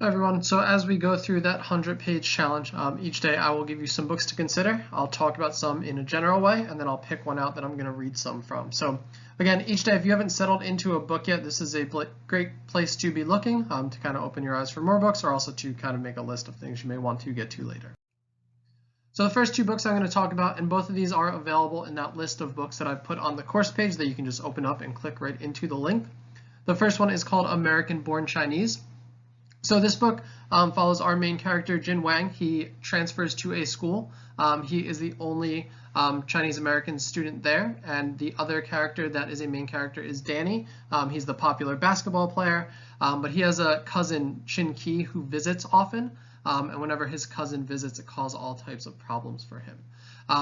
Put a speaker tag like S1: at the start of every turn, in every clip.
S1: Hi everyone. So as we go through that 100-page challenge, each day I will give you some books to consider. I'll talk about some in a general way, and then I'll pick one out that I'm going to read some from. So again, each day, if you haven't settled into a book yet, this is a great place to be looking to kind of open your eyes for more books, or also to kind of make a list of things you may want to get to later. So the first two books I'm going to talk about, and both of these are available in that list of books that I've put on the course page that you can just open up and click right into the link. The first one is called American Born Chinese. So this book follows our main character, Jin Wang. He transfers to a school. He is the only Chinese American student there, and the other character that is a main character is Danny. He's the popular basketball player, but he has a cousin, Chin Ki, who visits often, and whenever his cousin visits, it causes all types of problems for him.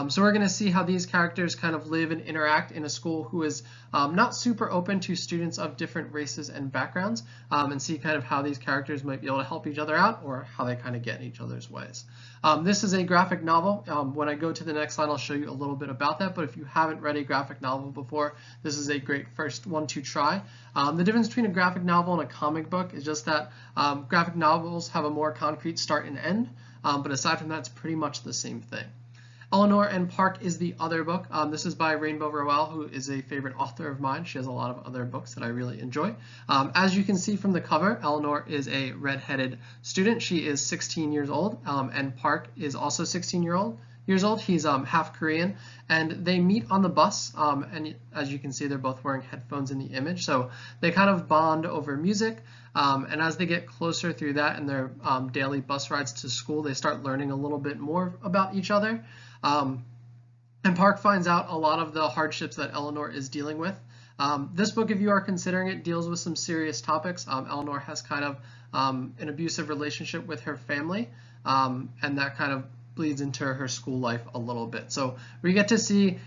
S1: So we're going to see how these characters kind of live and interact in a school who is not super open to students of different races and backgrounds, and see kind of how these characters might be able to help each other out or how they kind of get in each other's ways. This is a graphic novel. When I go to the next slide, I'll show you a little bit about that, but if you haven't read a graphic novel before, this is a great first one to try. The difference between a graphic novel and a comic book is just that graphic novels have a more concrete start and end, but aside from that, it's pretty much the same thing. Eleanor and Park is the other book. This is by Rainbow Rowell, who is a favorite author of mine. She has a lot of other books that I really enjoy. As you can see from the cover, Eleanor is a redheaded student. She is 16 years old, and Park is also 16 years old. He's half Korean, and they meet on the bus, and as you can see, they're both wearing headphones in the image, so they kind of bond over music, and as they get closer through that and their daily bus rides to school, they start learning a little bit more about each other. And Park finds out a lot of the hardships that Eleanor is dealing with. This book, if you are considering it, deals with some serious topics. Eleanor has kind of an abusive relationship with her family, and that kind of bleeds into her school life a little bit. So we get to see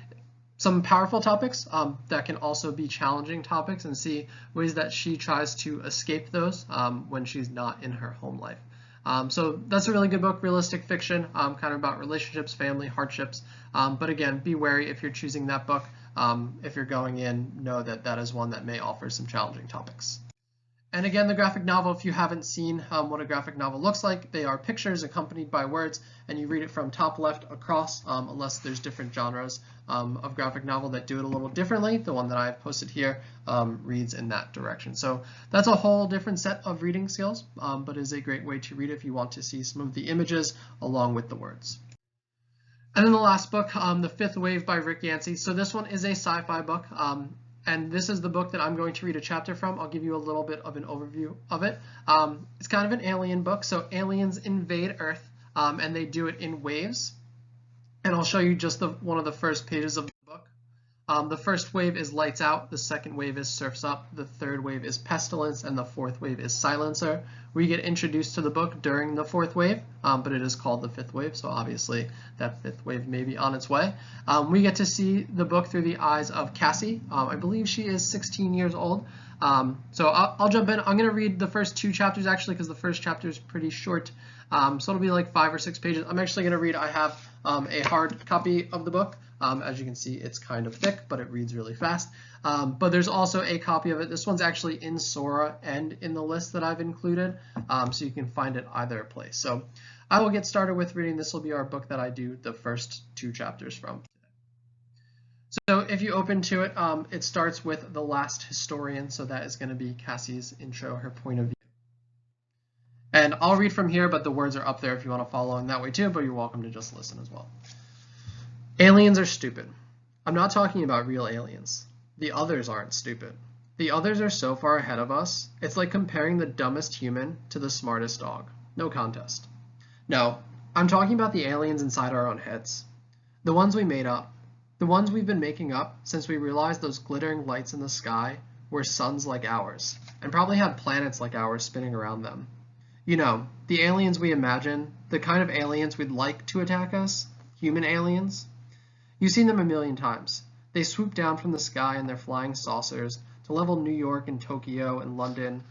S1: some powerful topics that can also be challenging topics, and see ways that she tries to escape those when she's not in her home life. So that's a really good book, realistic fiction, kind of about relationships, family, hardships. But again, be wary if you're choosing that book. If you're going in, know that that is one that may offer some challenging topics. And again, the graphic novel, if you haven't seen what a graphic novel looks like, they are pictures accompanied by words, and you read it from top left across, unless there's different genres of graphic novel that do it a little differently. The one that I've posted here reads in that direction. So that's a whole different set of reading skills, but is a great way to read if you want to see some of the images along with the words. And then the last book, The Fifth Wave by Rick Yancey. So this one is a sci-fi book. And this is the book that I'm going to read a chapter from. I'll give you a little bit of an overview of it. It's kind of an alien book. So aliens invade Earth, and they do it in waves. And I'll show you just one of the first pages of the book. The first wave is Lights Out. The second wave is Surf's Up. The third wave is Pestilence. And the fourth wave is Silencer. We get introduced to the book during the fourth wave, but it is called the fifth wave, so obviously that fifth wave may be on its way. We get to see the book through the eyes of Cassie. I believe she is 16 years old. So I'll jump in. I'm going to read the first two chapters actually, because the first chapter is pretty short. So it'll be like 5 or 6 pages. I'm actually going to read. I have a hard copy of the book. As you can see, it's kind of thick, but it reads really fast. But there's also a copy of it. This one's actually in Sora and in the list that I've included, so you can find it either place. So I will get started with reading. This will be our book that I do the first 2 chapters from. So if you open to it, it starts with The Last Historian, so that is going to be Cassie's intro, her point of view. And I'll read from here, but the words are up there if you want to follow in that way too, but you're welcome to just listen as well. Aliens are stupid. I'm not talking about real aliens. The others aren't stupid. The others are so far ahead of us, it's like comparing the dumbest human to the smartest dog. No contest. No, I'm talking about the aliens inside our own heads. The ones we made up. The ones we've been making up since we realized those glittering lights in the sky were suns like ours, and probably had planets like ours spinning around them. You know, the aliens we imagine, the kind of aliens we'd like to attack us, human aliens. You've seen them a million times. They swoop down from the sky in their flying saucers to level New York and Tokyo and London,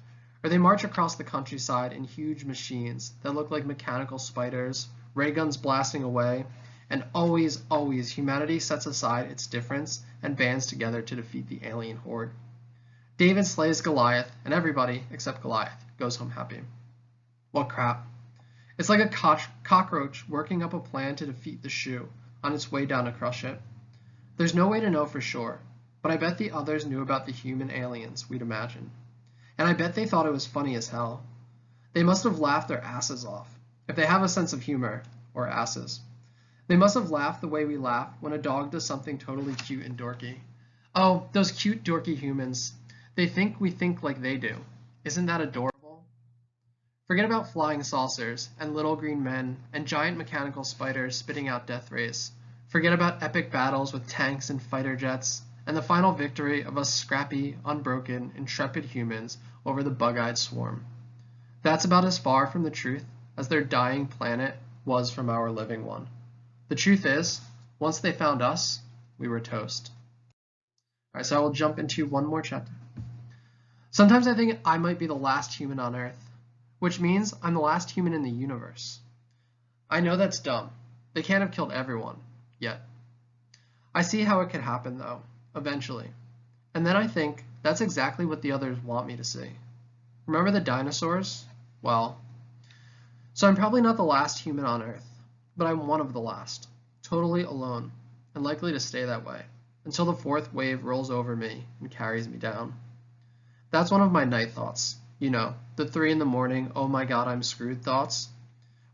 S1: or they march across the countryside in huge machines that look like mechanical spiders, ray guns blasting away, and always, always humanity sets aside its difference and bands together to defeat the alien horde. David slays Goliath, and everybody, except Goliath, goes home happy. What crap. It's like a cockroach working up a plan to defeat the shoe on its way down to crush it. There's no way to know for sure, but I bet the others knew about the human aliens we'd imagined. And I bet they thought it was funny as hell. They must have laughed their asses off, if they have a sense of humor, or asses. They must have laughed the way we laugh when a dog does something totally cute and dorky. Oh, those cute dorky humans. They think we think like they do. Isn't that adorable? Forget about flying saucers, and little green men, and giant mechanical spiders spitting out death rays. Forget about epic battles with tanks and fighter jets, and the final victory of us scrappy, unbroken, intrepid humans over the bug-eyed swarm. That's about as far from the truth as their dying planet was from our living one. The truth is, once they found us, we were toast. All right, so I will jump into one more chapter. Sometimes I think I might be the last human on Earth, which means I'm the last human in the universe. I know that's dumb. They can't have killed everyone, yet. I see how it could happen, though, eventually. And then I think that's exactly what the others want me to see. Remember the dinosaurs? Well, so I'm probably not the last human on Earth, but I'm one of the last, totally alone, and likely to stay that way, until the fourth wave rolls over me and carries me down. That's one of my night thoughts, you know, the 3 in the morning, oh my god, I'm screwed thoughts.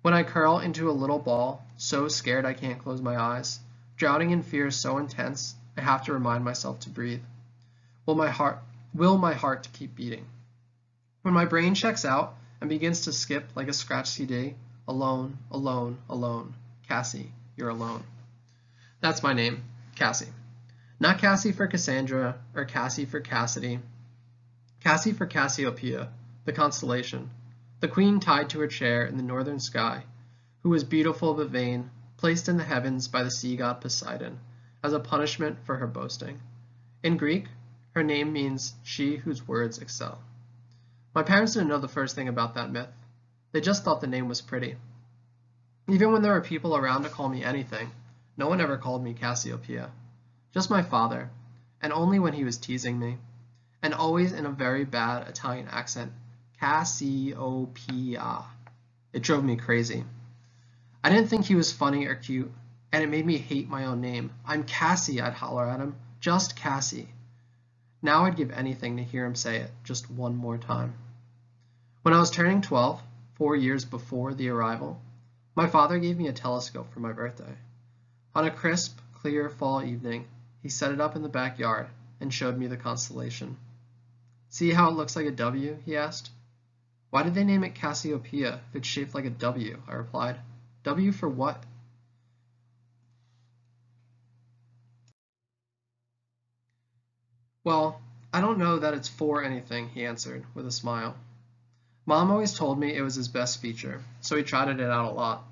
S1: When I curl into a little ball, so scared I can't close my eyes, drowning in fear so intense, I have to remind myself to breathe. Will my heart to keep beating? When my brain checks out and begins to skip like a scratch CD, alone, alone, alone. Cassie, you're alone. That's my name, Cassie. Not Cassie for Cassandra or Cassie for Cassidy. Cassie for Cassiopeia, the constellation, the queen tied to her chair in the northern sky, who was beautiful but vain, placed in the heavens by the sea god Poseidon, as a punishment for her boasting. In Greek, her name means she whose words excel. My parents didn't know the first thing about that myth. They just thought the name was pretty. Even when there were people around to call me anything, no one ever called me Cassiopeia. Just my father, and only when he was teasing me. And always in a very bad Italian accent, Cassiopeia. It drove me crazy. I didn't think he was funny or cute, and it made me hate my own name. I'm Cassie, I'd holler at him. Just Cassie. Now I'd give anything to hear him say it just one more time. When I was turning 12, 4 years before the arrival, my father gave me a telescope for my birthday. On a crisp, clear fall evening, he set it up in the backyard and showed me the constellation. See how it looks like a W? He asked. Why did they name it Cassiopeia if it's shaped like a W? I replied. W for what? Well, I don't know that it's for anything, he answered with a smile. Mom always told me it was his best feature, so he trotted it out a lot,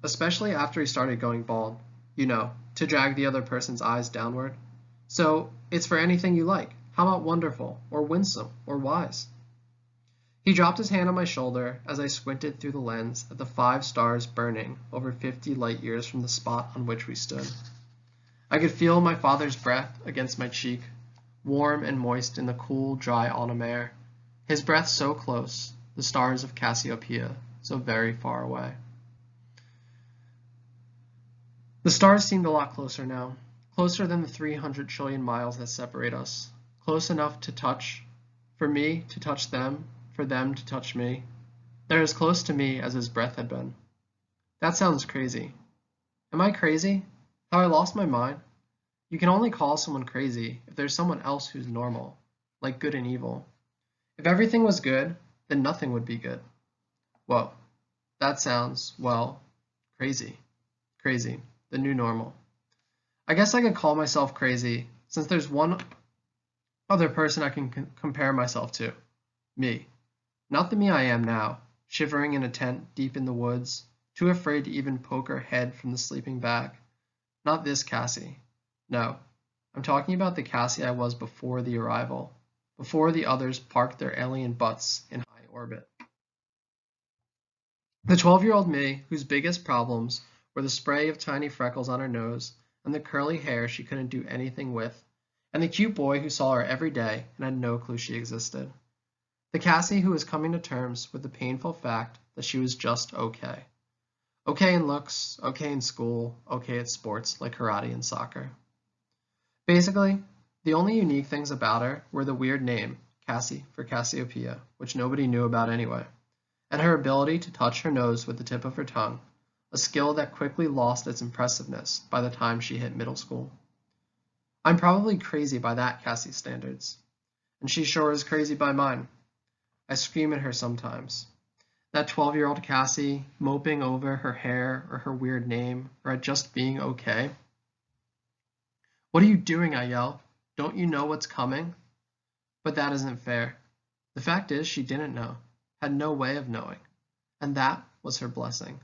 S1: especially after he started going bald, you know, to drag the other person's eyes downward. So, it's for anything you like. How about wonderful, or winsome, or wise? He dropped his hand on my shoulder as I squinted through the lens at the 5 stars burning over 50 light years from the spot on which we stood. I could feel my father's breath against my cheek, warm and moist in the cool, dry autumn air. His breath so close, the stars of Cassiopeia so very far away. The stars seemed a lot closer now, closer than the 300 trillion miles that separate us. Close enough to touch, for me to touch them, for them to touch me. They're as close to me as his breath had been. That sounds crazy. Am I crazy? Have I lost my mind? You can only call someone crazy if there's someone else who's normal, like good and evil. If everything was good, then nothing would be good. Whoa, that sounds, well, crazy. Crazy, the new normal. I guess I could call myself crazy since there's one other person I can compare myself to. Me. Not the me I am now, shivering in a tent deep in the woods, too afraid to even poke her head from the sleeping bag. Not this Cassie. No, I'm talking about the Cassie I was before the arrival, before the others parked their alien butts in high orbit. The 12-year-old me, whose biggest problems were the spray of tiny freckles on her nose and the curly hair she couldn't do anything with, and the cute boy who saw her every day and had no clue she existed. The Cassie who was coming to terms with the painful fact that she was just okay. Okay in looks, okay in school, okay at sports like karate and soccer. Basically, the only unique things about her were the weird name, Cassie for Cassiopeia, which nobody knew about anyway, and her ability to touch her nose with the tip of her tongue, a skill that quickly lost its impressiveness by the time she hit middle school. I'm probably crazy by that Cassie's standards, and she sure is crazy by mine. I scream at her sometimes. That 12-year-old Cassie moping over her hair or her weird name or at just being okay. What are you doing? I yell. Don't you know what's coming? But that isn't fair. The fact is she didn't know, had no way of knowing, and that was her blessing,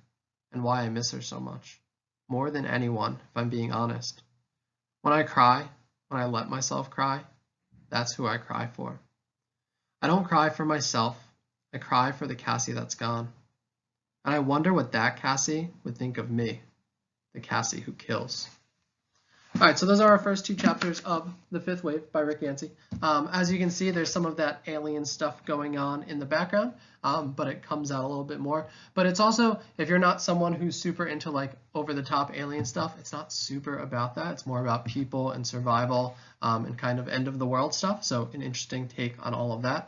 S1: and why I miss her so much. More than anyone, if I'm being honest. When I cry, when I let myself cry, that's who I cry for. I don't cry for myself, I cry for the Cassie that's gone. And I wonder what that Cassie would think of me, the Cassie who kills. All right, so those are our first two chapters of The Fifth Wave by Rick Yancey. As you can see, there's some of that alien stuff going on in the background, but it comes out a little bit more. But it's also, if you're not someone who's super into like over-the-top alien stuff, it's not super about that. It's more about people and survival and kind of end-of-the-world stuff. So an interesting take on all of that.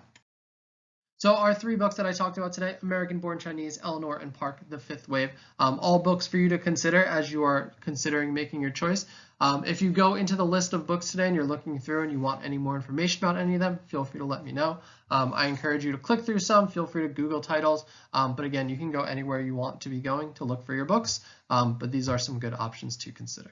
S1: So our three books that I talked about today, American Born Chinese, Eleanor and Park, The Fifth Wave, all books for you to consider as you are considering making your choice. If you go into the list of books today and you're looking through and you want any more information about any of them, feel free to let me know. I encourage you to click through some, feel free to Google titles, but again, you can go anywhere you want to be going to look for your books, but these are some good options to consider.